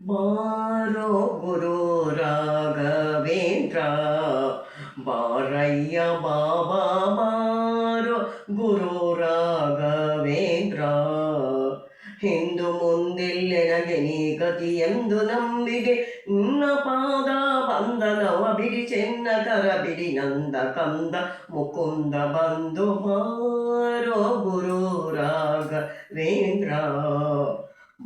ಬಾರೋ ಗುರು ರಾಘವೇಂದ್ರ, ಬಾರಯ್ಯ ಬಾಬಾ ಬಾರೋ ಗುರು ರಾಘವೇಂದ್ರ. ಹಿಂದು ಮುಂದಿಲ್ಲೆನಗೆ ನೀ ಗತಿ ಎಂದು ನಂಬಿದೆ, ನಿನ್ನ ಪಾದ ಬಂಧನವ ಬಿಡಿ, ಚೆನ್ನ ಕರ ಬಿಡಿ ನಂದ ಕಂದ ಮುಕುಂದ ಬಂದು ಬಾರೋ ಗುರು ರಾಘವೇಂದ್ರ.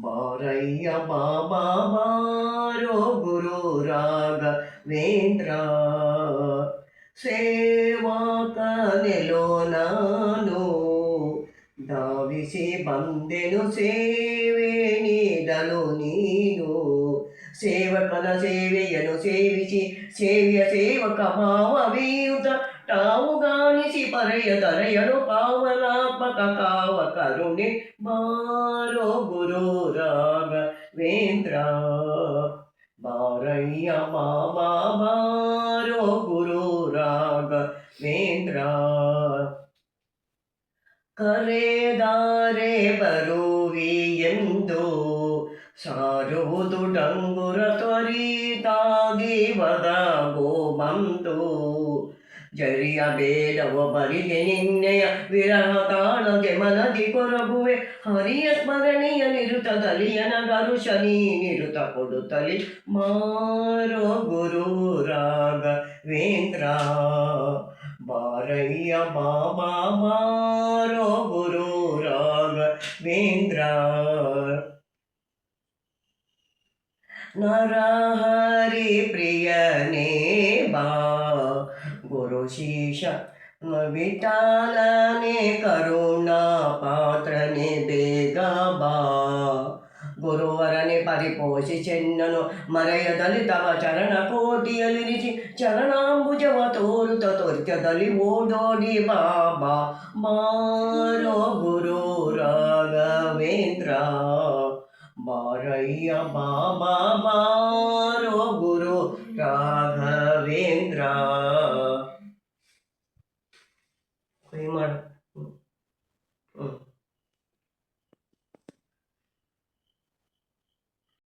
ಬಾರಯ್ಯ ಬಾಬಾ ಬಾರೋ ಗುರು ರಾಘವೇಂದ್ರ. ಸೇವಾಕನೆಲೋ ನಾನು ಧಾವಿಸಿ ಬಂದೆನು, ಸೇವೆ ನೀಡಲು ನೀನು. ಸೇವಕನ ಸೇವೆಯನ್ನು ಸೇವಿಸಿ ಸೇವೆಯ ಸೇವಕ ಭಾವವೀಯುತ ತಾವು ಗಾಣಿಸಿ ಪರೆಯ ತರೆಯಲು ಪಾವನಾತ್ಮಕ ಕಾವ ಕರುಣೆ ಬಾರೋ ಗುರು ರಾಘವೇಂದ್ರ. ಬಾರಯ್ಯ ಬಾಬಾ ಬಾರೋ ಗುರು ರಾಘವೇಂದ್ರ. ಕರೆದಾರೆ ಬರುವಿ ಎಂದು ಸಾರುವುದು ಡಂಗುರ ತ್ವರಿತಾಗಿ ಒದಗೋ ಬಂದು. ಜರಿಯ ಬೇಡವ ಬರಿಗೆ ನಿನ್ನೆಯ ವಿರಹ ತಾಳಗೆ ಮನದಿ ಕೊರಗುವೆ, ಹರಿಯ ಸ್ಮರಣೆಯ ನಿರುತದಲಿಯನ ಗರುಷನಿ ನಿರುತ ಕೊಡುತ್ತಲಿ ಮಾರೋ ಗುರು ರಾಘವೇಂದ್ರ. ಬಾರಯ್ಯ ಬಾಬಾ ಬಾರೋ ಗುರು ರಾಘವೇಂದ್ರ. ನರಹರಿ ಪ್ರಿಯನೇ ಬಾ ಗುರು ಶೀಶ ವಿಠಾಲನೆ ಕರುಣಾ ಪಾತ್ರನೆ ಬೇಗ ಬಾ. ಗುರುವರನೆ ಪರಿಪೋಷಿ ಚೆನ್ನನು ಮರೆಯದಲ್ಲಿ ತವ ಚರಣ ಕೋಟಿಯಲ್ಲಿರಿಸಿ, ಚರಣಾಂಬುಜವ ತೋರುತ ತ್ವರ್ಗದಲ್ಲಿ ಓಡೋಡಿ ಬಾಬಾ ಬಾರೋ ಗುರು ರಾಘವೇಂದ್ರ. ಬಾರಯ್ಯ ಬಾಬಾ ಬಾರೋ ಗುರು ರಾಘವೇಂದ್ರ. ಕೈ ಮಾಡು.